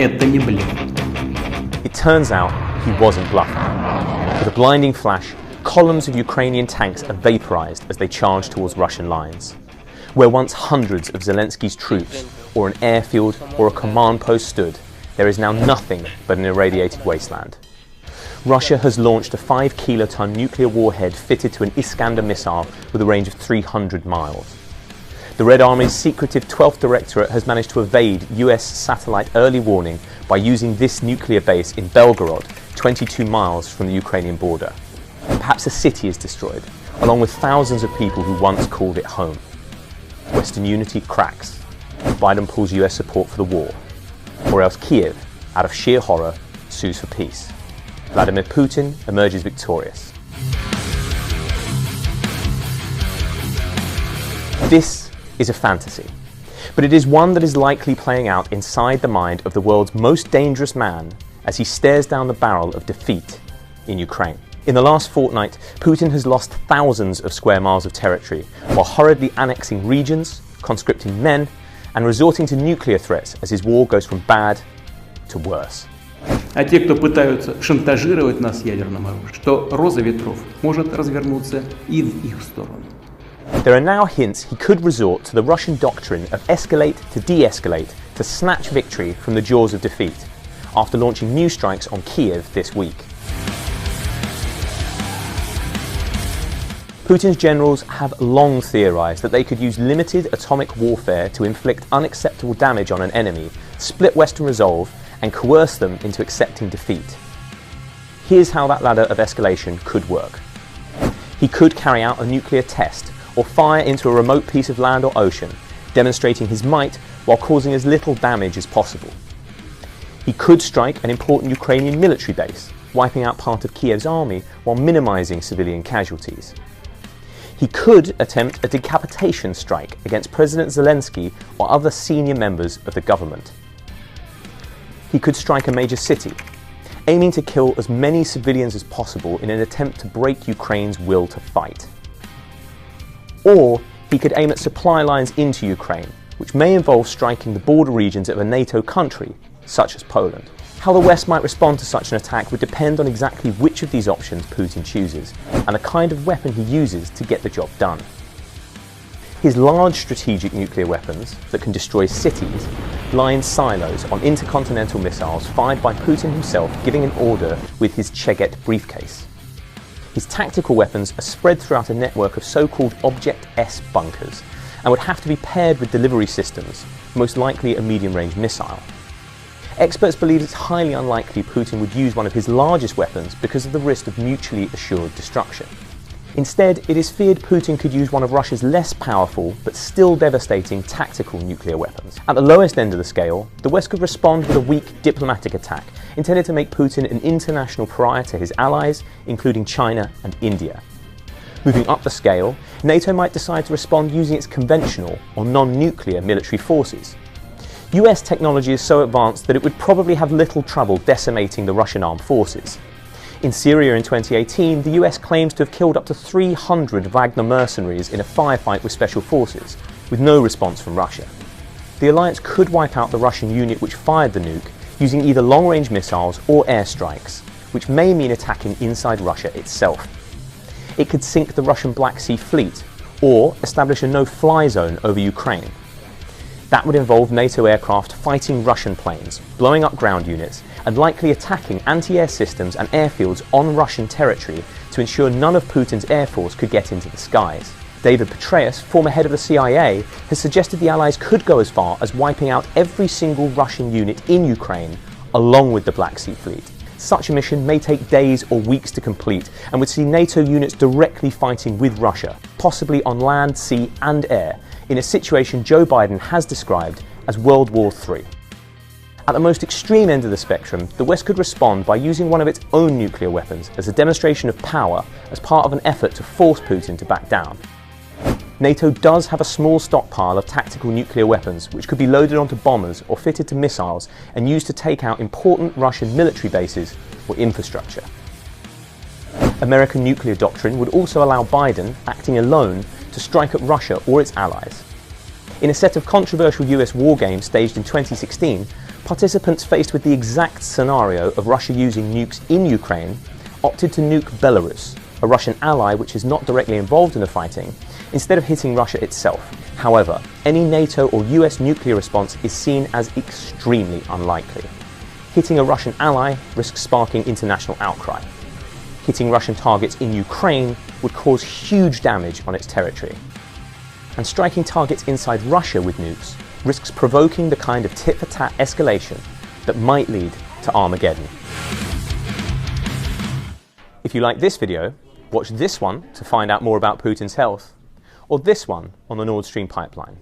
Это не блеф. It turns out he wasn't bluffing. With a blinding flash, columns of Ukrainian tanks are vaporized as they charge towards Russian lines. Where once hundreds of Zelensky's troops, or an airfield, or a command post stood, there is now nothing but an irradiated wasteland. Russia has launched a 5-kiloton nuclear warhead fitted to an Iskander missile with a range of 300 miles. The Red Army's secretive 12th Directorate has managed to evade US satellite early warning by using this nuclear base in Belgorod, 22 miles from the Ukrainian border. Perhaps a city is destroyed, along with thousands of people who once called it home. Western unity cracks. Biden pulls US support for the war. Or else Kiev, out of sheer horror, sues for peace. Vladimir Putin emerges victorious. This is a fantasy, but it is one that is likely playing out inside the mind of the world's most dangerous man as he stares down the barrel of defeat in Ukraine. In the last fortnight, Putin has lost thousands of square miles of territory while hurriedly annexing regions, conscripting men, and resorting to nuclear threats as his war goes from bad to worse. А те, кто пытаются шантажировать нас ядерным оружием, что роза ветров может развернуться и в их сторону. There are now hints he could resort to the Russian doctrine of escalate to de-escalate to snatch victory from the jaws of defeat, after launching new strikes on Kiev this week. Putin's generals have long theorized that they could use limited atomic warfare to inflict unacceptable damage on an enemy, split Western resolve, and coerce them into accepting defeat. Here's how that ladder of escalation could work. He could carry out a nuclear test or fire into a remote piece of land or ocean, demonstrating his might while causing as little damage as possible. He could strike an important Ukrainian military base, wiping out part of Kiev's army while minimizing civilian casualties. He could attempt a decapitation strike against President Zelensky or other senior members of the government. He could strike a major city, aiming to kill as many civilians as possible in an attempt to break Ukraine's will to fight. Or he could aim at supply lines into Ukraine, which may involve striking the border regions of a NATO country, such as Poland. How the West might respond to such an attack would depend on exactly which of these options Putin chooses, and the kind of weapon he uses to get the job done. His large strategic nuclear weapons that can destroy cities lie in silos on intercontinental missiles fired by Putin himself giving an order with his Cheget briefcase. His tactical weapons are spread throughout a network of so-called Object S bunkers and would have to be paired with delivery systems, most likely a medium-range missile. Experts believe it's highly unlikely Putin would use one of his largest weapons because of the risk of mutually assured destruction. Instead, it is feared Putin could use one of Russia's less powerful but still devastating tactical nuclear weapons. At the lowest end of the scale, the West could respond with a weak diplomatic attack intended to make Putin an international pariah to his allies, including China and India. Moving up the scale, NATO might decide to respond using its conventional or non-nuclear military forces. US technology is so advanced that it would probably have little trouble decimating the Russian armed forces. In Syria in 2018, the US claims to have killed up to 300 Wagner mercenaries in a firefight with special forces, with no response from Russia. The alliance could wipe out the Russian unit which fired the nuke using either long-range missiles or airstrikes, which may mean attacking inside Russia itself. It could sink the Russian Black Sea Fleet, or establish a no-fly zone over Ukraine. That would involve NATO aircraft fighting Russian planes, blowing up ground units, and likely attacking anti-air systems and airfields on Russian territory to ensure none of Putin's air force could get into the skies. David Petraeus, former head of the CIA, has suggested the Allies could go as far as wiping out every single Russian unit in Ukraine, along with the Black Sea Fleet. Such a mission may take days or weeks to complete and would see NATO units directly fighting with Russia, possibly on land, sea and air, in a situation Joe Biden has described as World War III. At the most extreme end of the spectrum, the West could respond by using one of its own nuclear weapons as a demonstration of power as part of an effort to force Putin to back down. NATO does have a small stockpile of tactical nuclear weapons which could be loaded onto bombers or fitted to missiles and used to take out important Russian military bases or infrastructure. American nuclear doctrine would also allow Biden, acting alone, to strike at Russia or its allies. In a set of controversial US war games staged in 2016, participants faced with the exact scenario of Russia using nukes in Ukraine opted to nuke Belarus, a Russian ally which is not directly involved in the fighting, instead of hitting Russia itself. However, any NATO or US nuclear response is seen as extremely unlikely. Hitting a Russian ally risks sparking international outcry. Hitting Russian targets in Ukraine would cause huge damage on its territory. And striking targets inside Russia with nukes risks provoking the kind of tit-for-tat escalation that might lead to Armageddon. If you like this video, watch this one to find out more about Putin's health, or this one on the Nord Stream pipeline.